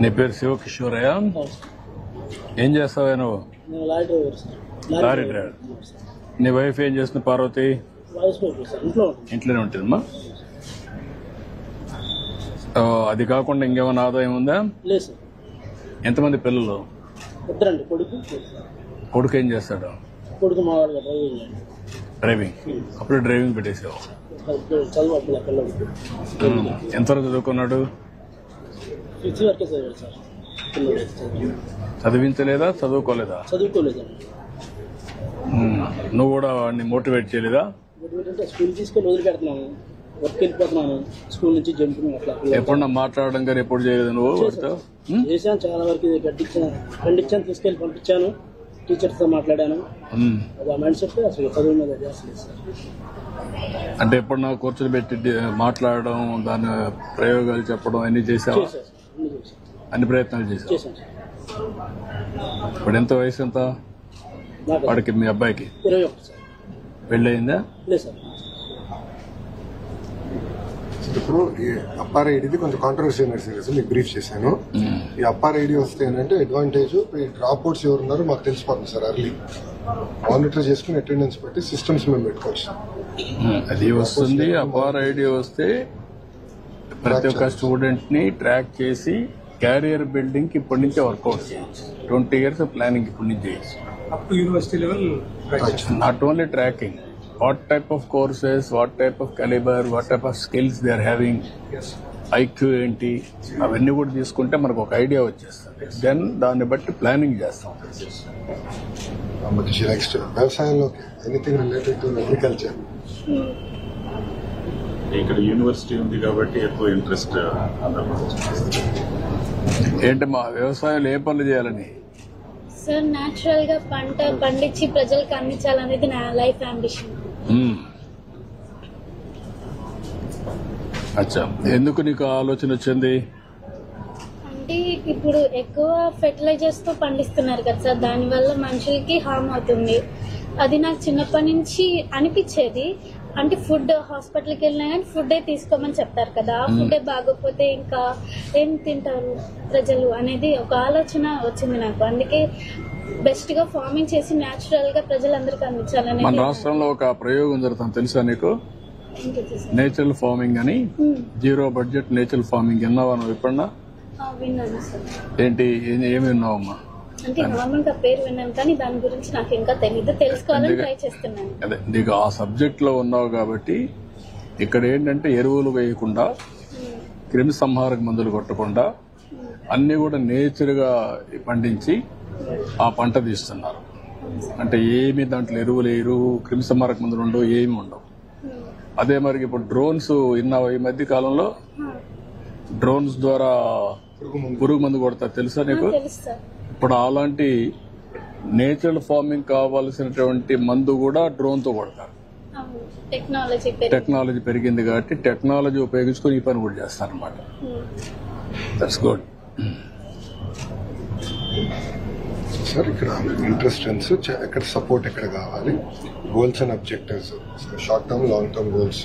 నీ పేరు శివకిషోరయ్య. ఏం చేస్తావా నువ్వు? Lorry driver. నీ వైఫ్ ఏం చేస్తుంది పార్వతి? ఇంట్లోనే ఉంటుందమ్మా. అది కాకుండా ఇంకేమైనా ఆదాయం ఉందా? ఎంతమంది పిల్లలు? కొడుకు ఏం చేస్తాడు? డ్రైవింగ్. అప్పుడు డ్రైవింగ్ పెట్టేసావు. ఎంతవరకు చదువుకున్నాడు? చదివించలేదా? చదువుకోలేదా? నువ్వు కూడా వాడిని మోటివేట్ చేయలేదా? స్కూల్ తీసుకొని వదిలిపెడుతున్నాను, వర్క్ వెళ్ళిపోతున్నాను, స్కూల్ నుంచి జంపింగ్ అట్లా. ఎప్పుడన్నా మాట్లాడడం కానీ ఎప్పుడు చేయలేదు నువ్వు? చేశాను, చాలా వరకు ఖండించాను, తీసుకెళ్లి పంపించాను, టీచర్స్ తో మాట్లాడాను. అది ఆ మైండ్ సెట్ అసలు చదువు మీద చేస్తలేదు సార్. అంటే ఎప్పుడు నాకు కూర్చొని పెట్టి మాట్లాడడం, దాని ప్రయోగాలు చెప్పడం అన్ని చేసావా? అన్ని ప్రయత్నాలు చేసావు. ఇప్పుడు ఎంత వయసు? ఎంత వాడికి? మీ అబ్బాయికి 21 సార్. పెళ్ళయిందా? లేదు సార్. ఇప్పుడు ఈ అప్పార్ ఐడిది కొంచెం కాంట్రవర్సీ సీరియస్ మీకు బ్రీఫ్ చేశాను. ఈ అప్పార్ ఐడి వస్తే ఏంటంటే అడ్వాంటేజ్, ఈ డ్రాప్ అవుట్స్ ఎవరు ఉన్నారో మాకు తెలిసిపోతుంది సార్. అర్లీ మానిటర్ చేసుకుని అటెండెన్స్ పెట్టి సిస్టమ్స్ మేము పెట్టుకోవచ్చు. అది వస్తుంది. అప్పార్ ఐడి వస్తే ప్రతి ఒక్క స్టూడెంట్ ని ట్రాక్ చేసి క్యారియర్ బిల్డింగ్ కి ఇప్పటి నుంచే వర్కౌట్ చేయొచ్చు. 20 years ప్లానింగ్ ఇప్పటి నుంచి చేయొచ్చు. Up to university level. Not only tracking, what type of courses, what type of caliber, what type of skills they are having, IQ ఏంటి, అవన్నీ కూడా తీసుకుంటే మనకు ఒక ఐడియా వచ్చేస్తుంది. దెన్ దాన్ని బట్టి ప్లానింగ్ చేస్తాం. నెక్స్ట్ వ్యవసాయంలో ఎనీథింగ్ రిలేటెడ్ టు అగ్రికల్చర్. ఇక్కడ యూనివర్సిటీ ఉంది కాబట్టి ఎక్కువ ఇంట్రెస్ట్. ఏంటి మా వ్యవసాయంలో ఏ పనులు చేయాలని? సార్, న్యాచురల్ గా పంట పండించి ప్రజలకు అందించాలనేది నా లైఫ్ అంబిషన్. అచ్చా, ఎందుకు నీకు ఆలోచన వచ్చింది? అంటే ఇప్పుడు ఎక్కువ ఫెర్టిలైజర్స్ తో పండిస్తున్నారు కదా సార్, దానివల్ల మనుషులకి హామ్ అవుతుంది. అది నాకు చిన్నప్పటి నుంచి అనిపించేది. అంటే ఫుడ్, హాస్పిటల్కి వెళ్ళినా కానీ ఫుడ్ తీసుకోమని చెప్తారు కదా, ఆ ఫుడ్ బాగోకపోతే ఇంకా ఏం తింటారు ప్రజలు అనేది ఒక ఆలోచన వచ్చింది నాకు. అందుకే బెస్ట్ గా ఫార్మింగ్ చేసి న్యాచురల్ గా ప్రజలందరికీ అందించాలని. మన రాష్ట్రంలో ఒక ప్రయోగం జరుగుతుంది, తెలుసా నీకు? నేచురల్ ఫార్మింగ్ అని, 0 budget నేచురల్ ఫార్మింగ్. విన్నావా నువ్వు ఎప్పుడన్నా? విన్నాను సార్. ఏంటి, ఏమి విన్నావమ్మా? అంటే నార్మల్ గా పేరు విన్నాను కానీ దాని గురించి నాకు ఇంకా తెలీదు, తెలుసుకోవాలని ట్రై చేస్తున్నాను. అదే, నీకు ఆ సబ్జెక్ట్ లో ఉన్నావు కాబట్టి ఇక్కడ ఏంటంటే ఎరువులు వేయకుండా, క్రిమి సంహారక మందులు కొట్టకుండా అన్ని కూడా నేచర్ గా పండించి ఆ పంట తీస్తున్నారు. అంటే ఏమి దాంట్లో ఎరువులు వేయరు, క్రిమి సంహారక మందులు ఉండవు, ఏమి ఉండవు. అదే మరి ఇప్పుడు డ్రోన్స్ విన్నావా? ఈ మధ్య కాలంలో డ్రోన్స్ ద్వారా పురుగు మందు కొడతారు, తెలుసా నీకు? ఇప్పుడు అలాంటి నేచురల్ ఫార్మింగ్ కావాల్సినటువంటి మందు కూడా డ్రోన్ తో కొడతారు. టెక్నాలజీ పెరిగింది కాబట్టి టెక్నాలజీ ఉపయోగించుకొని ఈ పని కూడా చేస్తారన్నమాట. That's good. సార్, ఇక్కడ ఇంట్రెస్ట్ ఎక్కడ సపోర్ట్ ఎక్కడ కావాలి, goals and objectives, short term, long term goals.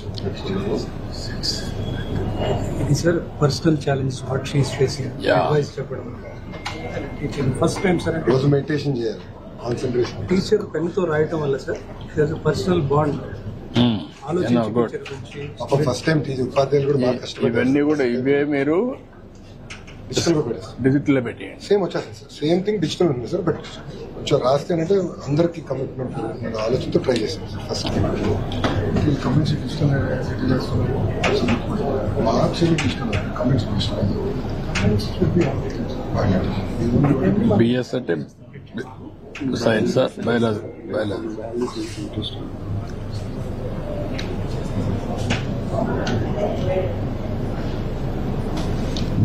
ఇది sir personal challenge what she is facing, advice చెప్పడం. ఫస్ట్ టైం సార్ రోజు మెడిటేషన్ చేయాలి, కాన్సన్ట్రేషన్. టీచర్ పెన్ తో రాయటం వల్ల sir personal bond first time ఉపాధ్యాయులు కూడా బాగా కష్టపడి ఇవన్నీ కూడా ఇవే మీరు డిజిటల్ లో పెట్టి సేమ్ వచ్చేస్తుంది సార్. సేమ్ థింగ్ డిజిటల్ ఉంది సార్, బట్ కొంచెం రాస్తే అంటే అందరికి కమిట్మెంట్ ఆలోచనతో ట్రై చేస్తాం sir. First comments digital marks digital comments digital. BS అంటే science, biology.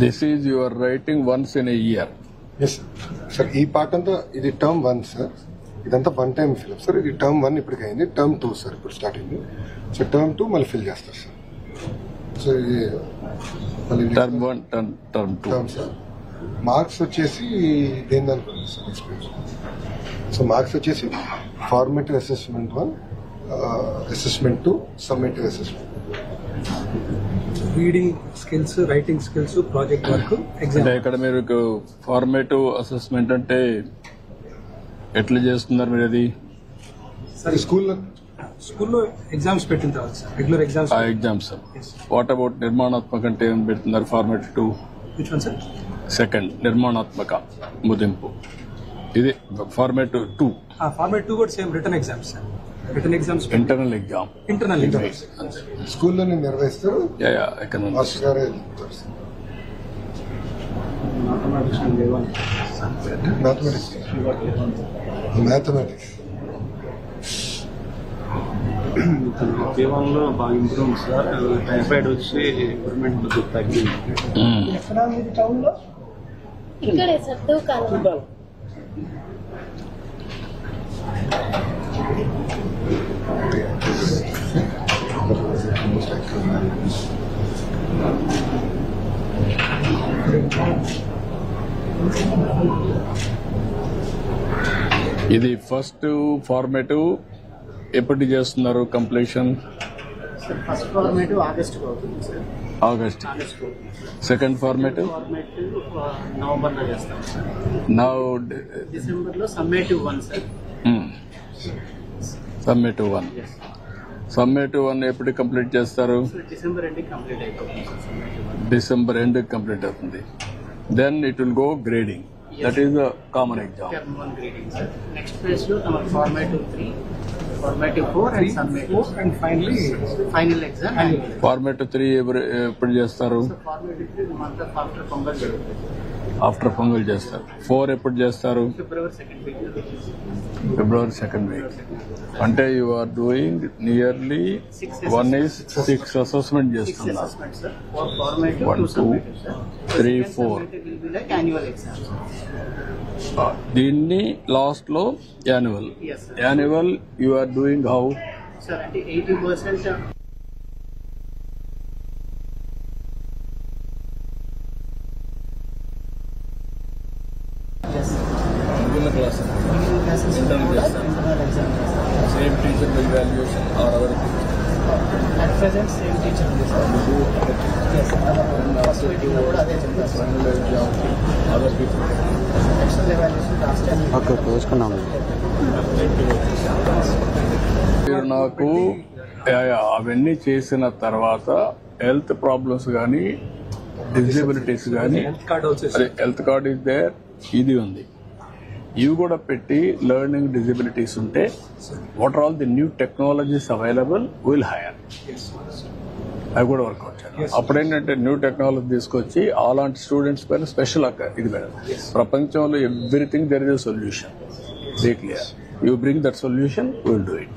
This is your writing once in a year. Yes sir. ఈ పార్ట్ అంతా ఇది టర్మ్ 1 సార్. ఇదంతా 1 time ఫిల్ సార్. ఇది టర్మ్ 1 ఇప్పటికి అయింది. టర్మ్ 2 సార్ ఇప్పుడు స్టార్ట్ అయింది. సో టర్మ్ 2 మళ్ళీ ఫిల్ చేస్తారు సార్. సో ఇది టర్మ్ 1, టర్మ్ 2 సార్. మార్క్స్ వచ్చేసి దేని దానికి సార్ ఎక్స్పీరియన్స్. సో మార్క్స్ వచ్చేసి formative assessment 1, assessment 2, summative assessment. Reading skills, writing skills, project work, exam. అంటే ఇక్కడ మీరు ఫార్మేటివ్ అసెస్మెంట్ అంటే ఎట్లా చేస్తున్నారు మీరు అది? స్కూల్లో ఎగ్జామ్స్ పెట్టిన తర్వాత సార్, రెగ్యులర్ ఎగ్జామ్స్. ఆ ఎగ్జామ్స్. వాట్ అబౌట్ నిర్మాణాత్మక అంటే ఏం పెడుతున్నారు? Formative 2 which one sir? Second నిర్మాణాత్మక ముదింపు, ఇది ఫార్మేటివ్ 2. ఫార్మేట్ 2 కూడా same return exams sir. Return exams, internal exam. Internal exams స్కూల్లోనే నిర్వహిస్తారు. ఎకనామిక్స్. మాస్టర్ గారే చెప్తారు సార్. మ్యాథమెటిక్స్ జీవనంలో బాగా ఇంప్రూవ్ సార్. టైఫాయిడ్ వచ్చి ఇంప్రూవ్మెంట్ తగ్గింది. ఇక్కడే సార్ దూకాలి. ఇది ఫస్ట్ ఫార్మేటివ్ ఎప్పటి చేస్తున్నారు కంప్లీషన్? ఫస్ట్ ఫార్మేటివ్ ఆగస్ట్ అవుతుంది sir. August. Second formative November లో చేస్తాం సార్. నౌ డిసెంబర్ లో సమ్మేటివ్ 1 సార్. సమ్మేటివ్ 1. సమ్మేటివ్ 1 ఎప్పుడు కంప్లీట్ చేస్తారు? డిసెంబర్ ఎండ్ కంప్లీట్ అయిపోతుంది sir. Summative 1 December end complete అవుతుంది. Then it will go grading. That is the common exam. Term 1 grading sir. Next phase లో మన formative 3, formative 4 and summative and final exam. Formative 3 ఎప్పుడు చేస్తారు? Formative 3 month after pongal జరుగుతుంది. After pongal చేస్తారు. 4 ఎప్పుడు చేస్తారు? February 2nd week. February 2nd week. అంటే you are doing nearly 1 is 6 assessment చేస్తున్నారు. 1, 2, 3, 4. Annual exam. దీన్ని లాస్ట్ లో annual. Yes, sir. Annual you are doing how? Sir అంటే 80% same teacher evaluation or our at present same teacher ఉంది sir. Yes, first meeting లో కూడా అదే చెప్పారు sir. Other people external evaluation last time మీరు నాకు అవన్నీ చేసిన తర్వాత హెల్త్ ప్రాబ్లమ్స్ కానీ డిజబిలిటీస్ కానీ హెల్త్ కార్డ్ ఆల్సో అదే హెల్త్ కార్డ్ ఇస్ దేర్, ఇది ఉంది. ఇవి కూడా పెట్టి లెర్నింగ్ డిజబిలిటీస్ ఉంటే what are all the new technologies available will hire. అవి కూడా వర్కౌట్ చేయాలి. అప్పుడేంటంటే న్యూ టెక్నాలజీ తీసుకొచ్చి అలాంటి స్టూడెంట్స్ పైన స్పెషల్ ఇది పెడతాం. ప్రపంచంలో everything there is a solution. Be clear. You bring that solution, we will do it.